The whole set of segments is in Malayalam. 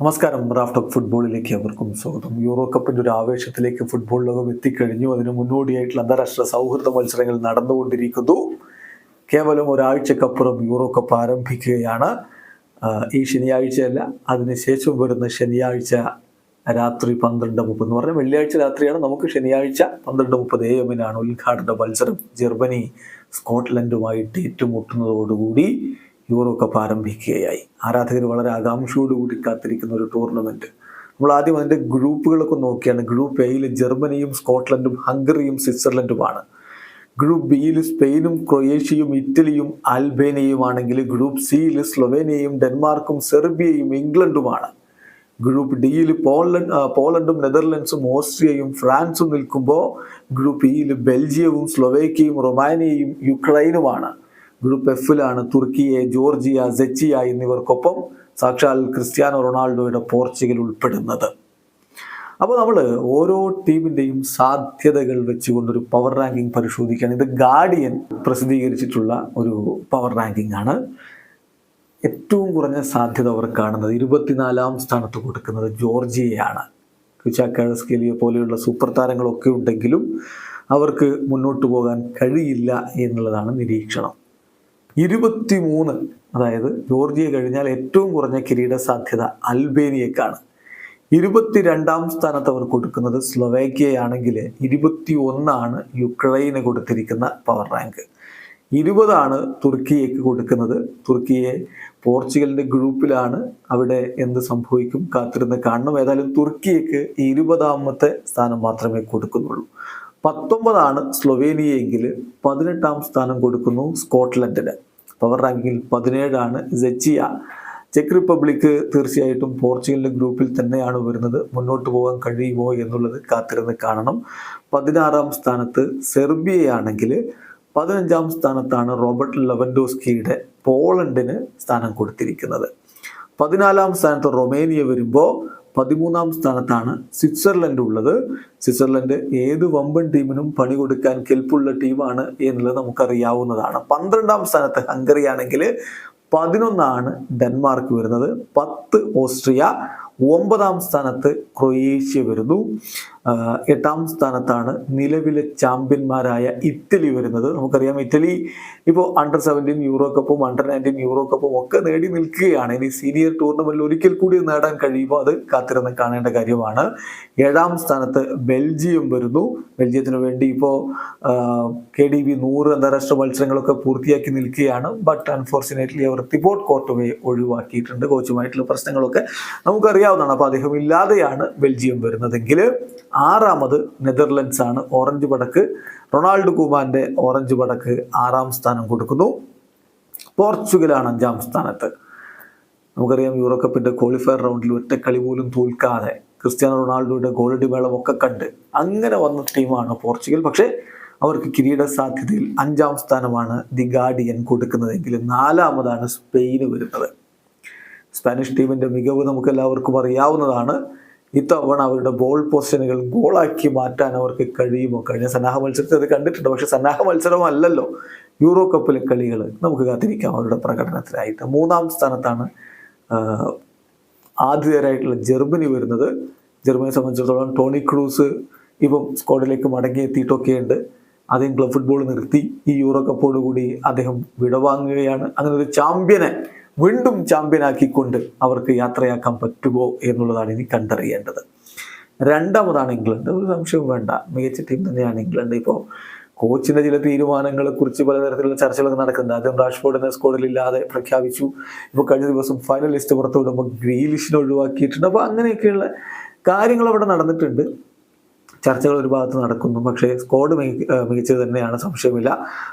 നമസ്കാരം. റാഫ്റ്റ് ഓഫ് ഫുട്ബോളിലേക്ക് അവർക്കും സ്വാഗതം. യൂറോ കപ്പിന്റെ ഒരു ആവേശത്തിലേക്ക് ഫുട്ബോൾ ലോകം എത്തിക്കഴിഞ്ഞു. അതിന് മുന്നോടിയായിട്ടുള്ള അന്താരാഷ്ട്ര സൗഹൃദ മത്സരങ്ങൾ നടന്നുകൊണ്ടിരിക്കുന്നു. കേവലം ഒരാഴ്ചക്കപ്പുറം യൂറോ കപ്പ് ആരംഭിക്കുകയാണ്. ഈ ശനിയാഴ്ചയല്ല, അതിനുശേഷം വരുന്ന ശനിയാഴ്ച രാത്രി 12:30 എന്ന് പറഞ്ഞാൽ വെള്ളിയാഴ്ച രാത്രിയാണ്. നമുക്ക് ശനിയാഴ്ച 12:30 AM ഉദ്ഘാടന മത്സരം. ജർമ്മനി സ്കോട്ട്ലൻഡുമായിട്ട് ഏറ്റുമുട്ടുന്നതോടുകൂടി യൂറോ കപ്പ് ആരംഭിക്കുകയായി. ആരാധകർ വളരെ ആകാംക്ഷയോടുകൂടി കാത്തിരിക്കുന്ന ഒരു ടൂർണമെന്റ്. നമ്മൾ ആദ്യം അതിൻ്റെ ഗ്രൂപ്പുകളൊക്കെ നോക്കിയാണ്. ഗ്രൂപ്പ് എയിൽ ജർമ്മനിയും സ്കോട്ട്ലൻഡും ഹംഗറിയും സ്വിറ്റ്സർലൻഡുമാണ്. ഗ്രൂപ്പ് ബിയിൽ സ്പെയിനും ക്രൊയേഷ്യയും ഇറ്റലിയും അൽബേനിയയുമാണെങ്കിൽ ഗ്രൂപ്പ് സിയിൽ സ്ലൊവേനിയയും ഡെൻമാർക്കും സെർബിയയും ഇംഗ്ലണ്ടുമാണ്. ഗ്രൂപ്പ് ഡിയിൽ പോളണ്ടും നെതർലൻഡ്സും ഓസ്ട്രിയയും ഫ്രാൻസും നിൽക്കുമ്പോൾ ഗ്രൂപ്പ് ഇയിൽ ബെൽജിയവും സ്ലൊവേക്കിയയും റൊമാനിയയും യുക്രൈനുമാണ്. ഗ്രൂപ്പ് എഫിലാണ് തുർക്കിയെ, ജോർജിയ, സെച്ചിയ എന്നിവർക്കൊപ്പം സാക്ഷാൽ ക്രിസ്ത്യാനോ റൊണാൾഡോയുടെ പോർച്ചുഗൽ ഉൾപ്പെടുന്നത്. അപ്പോൾ നമ്മൾ ഓരോ ടീമിൻ്റെയും സാധ്യതകൾ വെച്ചുകൊണ്ടൊരു പവർ റാങ്കിങ് പരിശോധിക്കുകയാണ്. ഇത് ഗാർഡിയൻ പ്രസിദ്ധീകരിച്ചിട്ടുള്ള ഒരു പവർ റാങ്കിങ് ആണ്. ഏറ്റവും കുറഞ്ഞ സാധ്യത അവർ കാണുന്നത് 24ാം സ്ഥാനത്ത് കൊടുക്കുന്നത് ജോർജിയയാണ്. ക്വിച്ചാക്കാഴസ്കേലിയെ പോലെയുള്ള സൂപ്പർ താരങ്ങളൊക്കെ ഉണ്ടെങ്കിലും അവർക്ക് മുന്നോട്ട് പോകാൻ കഴിയില്ല എന്നുള്ളതാണ് നിരീക്ഷണം. 23, അതായത് ജോർജിയ കഴിഞ്ഞാൽ ഏറ്റവും കുറഞ്ഞ കിരീട സാധ്യത അൽബേനിയക്കാണ്. 22ാം സ്ഥാനത്ത് അവർ കൊടുക്കുന്നത് സ്ലൊവേക്കിയയാണെങ്കിൽ 21 യുക്രൈന് കൊടുത്തിരിക്കുന്ന പവർ റാങ്ക്. 20 തുർക്കിയക്ക് കൊടുക്കുന്നത്. തുർക്കിയെ പോർച്ചുഗലിൻ്റെ ഗ്രൂപ്പിലാണ്. അവിടെ എന്ത് സംഭവിക്കും കാത്തിരുന്ന് കാണണം. ഏതായാലും തുർക്കിയക്ക് 20ാമത്തെ സ്ഥാനം മാത്രമേ കൊടുക്കുന്നുള്ളൂ. 19 സ്ലൊവേനിയയെങ്കിൽ 18ാം സ്ഥാനം കൊടുക്കുന്നു സ്കോട്ട്ലൻഡിന്. പവർ റാങ്കിങ്ങിൽ 17 സെച്ചിയ. ചെക്ക് റിപ്പബ്ലിക് തീർച്ചയായിട്ടും പോർച്ചുഗലിൻ്റെ ഗ്രൂപ്പിൽ തന്നെയാണ് വരുന്നത്. മുന്നോട്ട് പോകാൻ കഴിയുമോ എന്നുള്ളത് കാത്തിരുന്ന് കാണണം. 16ാം സ്ഥാനത്ത് സെർബിയയാണെങ്കിൽ 15ാം സ്ഥാനത്താണ് റോബർട്ട് ലെവൻഡോസ്കിയുടെ പോളണ്ടിന് സ്ഥാനം കൊടുത്തിരിക്കുന്നത്. 14ാം സ്ഥാനത്ത് റൊമേനിയ വരുമ്പോൾ 13ാം സ്ഥാനത്താണ് സ്വിറ്റ്സർലൻഡ് ഉള്ളത്. സ്വിറ്റ്സർലൻഡ് ഏത് വമ്പൻ ടീമിനും പണി കൊടുക്കാൻ കെൽപ്പുള്ള ടീമാണ് എന്നുള്ളത് നമുക്കറിയാവുന്നതാണ്. 12ാം സ്ഥാനത്ത് ഹംഗറി ആണെങ്കിൽ 11 ഡെൻമാർക്ക് വരുന്നത്. 10 ഓസ്ട്രിയ. 9ാം സ്ഥാനത്ത് ക്രൊയേഷ്യ വരുന്നു. 8ാം സ്ഥാനത്താണ് നിലവിലെ ചാമ്പ്യന്മാരായ ഇറ്റലി വരുന്നത്. നമുക്കറിയാം ഇറ്റലി ഇപ്പോൾ അണ്ടർ-17 യൂറോ കപ്പും അണ്ടർ-19 യൂറോ കപ്പും ഒക്കെ നേടി നിൽക്കുകയാണ്. ഇനി സീനിയർ ടൂർണമെന്റിൽ ഒരിക്കൽ കൂടി നേടാൻ കഴിയുമ്പോൾ അത് കാത്തിരുന്ന് കാണേണ്ട കാര്യമാണ്. 7ാം സ്ഥാനത്ത് ബെൽജിയം വരുന്നു. ബെൽജിയത്തിന് വേണ്ടി ഇപ്പോൾ KDB 100 അന്താരാഷ്ട്ര മത്സരങ്ങളൊക്കെ പൂർത്തിയാക്കി നിൽക്കുകയാണ്. ബട്ട് അൺഫോർച്ചുനേറ്റ്ലി അവർ തിബോട്ട് കോർട്ടുവയെ ഒഴിവാക്കിയിട്ടുണ്ട്. കോച്ചുമായിട്ടുള്ള പ്രശ്നങ്ങളൊക്കെ നമുക്കറിയാവുന്നതാണ്. അപ്പോൾ അദ്ദേഹം ഇല്ലാതെയാണ് ബെൽജിയം വരുന്നതെങ്കിൽ 6ാമത് നെതർലൻഡ്സ് ആണ്. ഓറഞ്ച് പടക്ക് റൊണാൾഡോ കുമാന്റെ ഓറഞ്ച് പടക്ക് 6ാം സ്ഥാനം കൊടുക്കുന്നു. പോർച്ചുഗലാണ് 5ാം സ്ഥാനത്ത്. നമുക്കറിയാം യൂറോ കപ്പിന്റെ ക്വാളിഫയർ റൗണ്ടിൽ ഒറ്റ കളി പോലും തോൽക്കാതെ ക്രിസ്ത്യാനോ റൊണാൾഡോയുടെ ഗോളടി മേളമൊക്കെ കണ്ട് അങ്ങനെ വന്ന ടീമാണ് പോർച്ചുഗൽ. പക്ഷേ അവർക്ക് കിരീട സാധ്യതയിൽ 5ാം സ്ഥാനമാണ് ദി ഗാർഡിയൻ കൊടുക്കുന്നതെങ്കിൽ 4ാമതാണ് സ്പെയിന് വരുന്നത്. സ്പാനിഷ് ടീമിന്റെ മികവ് നമുക്ക് എല്ലാവർക്കും അറിയാവുന്നതാണ്. ഇത്തവണ അവരുടെ ബോൾ പൊസിഷനുകൾ ഗോളാക്കി മാറ്റാൻ അവർക്ക് കഴിയുമോ? കഴിഞ്ഞ സന്നാഹ മത്സരത്തിൽ അത് കണ്ടിട്ടുണ്ട്. പക്ഷെ സന്നാഹ മത്സരമല്ലല്ലോ യൂറോ കപ്പിലെ കളികൾ. നമുക്ക് കാത്തിരിക്കാം അവരുടെ പ്രകടനത്തിനായിട്ട്. 3ാം സ്ഥാനത്താണ് ആതിഥേയരായിട്ടുള്ള ജർമ്മനി വരുന്നത്. ജർമ്മനിയെ സംബന്ധിച്ചിടത്തോളം ടോണി ക്രൂസ് ഇപ്പം സ്ക്വാഡിലേക്ക് മടങ്ങിയെത്തിയിട്ടൊക്കെയുണ്ട്. അദ്ദേഹം ക്ലബ് ഫുട്ബോൾ നിർത്തി. ഈ യൂറോ കപ്പോടുകൂടി അദ്ദേഹം വിടവാങ്ങുകയാണ്. അങ്ങനെ ഒരു ചാമ്പ്യനെ വീണ്ടും ചാമ്പ്യനാക്കിക്കൊണ്ട് അവർക്ക് യാത്രയാക്കാൻ പറ്റുമോ എന്നുള്ളതാണ് ഇനി കണ്ടറിയേണ്ടത്. 2ാമതാണ് ഇംഗ്ലണ്ട്. ഒരു സംശയവും വേണ്ട, മികച്ച ടീം തന്നെയാണ് ഇംഗ്ലണ്ട്. ഇപ്പോൾ കോച്ചിൻ്റെ ചില തീരുമാനങ്ങളെ കുറിച്ച് പലതരത്തിലുള്ള ചർച്ചകളൊക്കെ നടക്കുന്നുണ്ട്. ആദ്യം റാഷ്ഫോർഡിനെ സ്ക്വാഡിലില്ലാതെ പ്രഖ്യാപിച്ചു. ഇപ്പോൾ കഴിഞ്ഞ ദിവസം ഫൈനൽ ലിസ്റ്റ് പുറത്തു വിടുമ്പോൾ ഗ്രീലിഷിനെ ഒഴിവാക്കിയിട്ടുണ്ട്. അപ്പോൾ അങ്ങനെയൊക്കെയുള്ള കാര്യങ്ങൾ അവിടെ നടന്നിട്ടുണ്ട്. ചർച്ചകൾ ഒരു ഭാഗത്ത് നടക്കുന്നു. പക്ഷേ സ്ക്വാഡ് മികച്ചത് തന്നെയാണ്, സംശയമില്ല.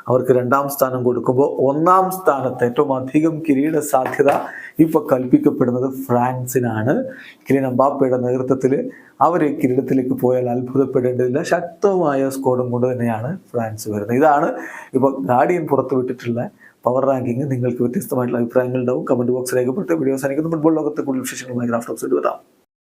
അവർക്ക് 2ാം സ്ഥാനം കൊടുക്കുമ്പോൾ 1ാം സ്ഥാനത്ത് ഏറ്റവും അധികം കിരീട സാധ്യത ഇപ്പോൾ കൽപ്പിക്കപ്പെടുന്നത് ഫ്രാൻസിനാണ്. കിലിയൻ എംബാപ്പയുടെ നേതൃത്വത്തിൽ അവർ കിരീടത്തിലേക്ക് പോയാൽ അത്ഭുതപ്പെടേണ്ടതില്ല. ശക്തമായ സ്ക്വാഡും കൊണ്ട് തന്നെയാണ് ഫ്രാൻസ് വരുന്നത്. ഇതാണ് ഇപ്പോൾ ഗാർഡിയൻ പുറത്തുവിട്ടിട്ടുള്ള പവർ റാങ്കിങ്. നിങ്ങൾക്ക് വ്യത്യസ്തമായിട്ടുള്ള അഭിപ്രായങ്ങൾ ഉണ്ടാവും. കമൻറ്റ് ബോക്സ് രേഖപ്പെടുത്തി. വീഡിയോ അവസാനിക്കുന്ന ഫുട്ബോൾ ലോകത്തെ കൂടുതൽ വിശേഷങ്ങളുമായി റാഫ്റ്റ് ഓഫ് ഫുട്ബോൾ വരാം.